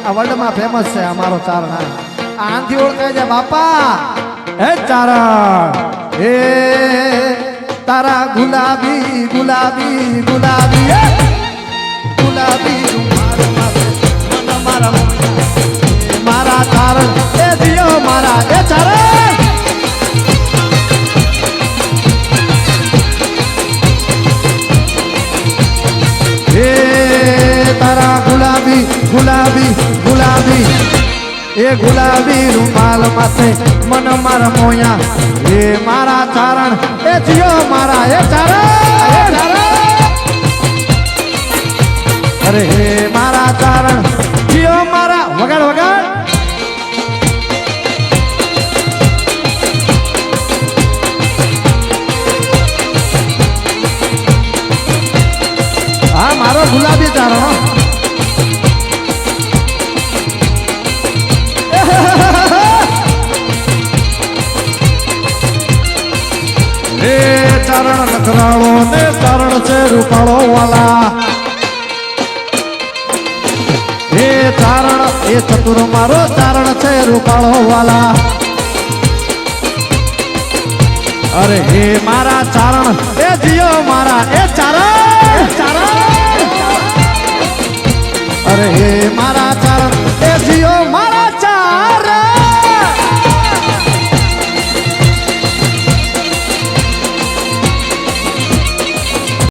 આ વર્લ્ડમાં ફેમસ છે અમારો ચારણ આનથી ઓળખાય છે બાપા હે ચારણ હે તારા ગુલાબી ગુલાબી ગુલાબી ગુલાબી મારા ચારણ એ દિયો મારા એ ચારણ હે તારા ગુલાબી ગુલાબી ગુલાબી એ ગુલાબી રૂમાલ માથે મન મારા મોયા એ મારા ચારણ એ જીઓ મારા એ ચારણ અરે હે મારા ચારણ જીઓ મારા વગાડ વગાડ હા મારો ગુલાબી ચારણ હે ચારણ નખરાળો ને ચારણ છે રૂપાળો વાલા હે ચારણ એ ચતુર મારો ચારણ છે રૂપાળો વાલા અરે હે મારા ચારણ એ જીઓ મારા એ ચારણ અરે હે મારા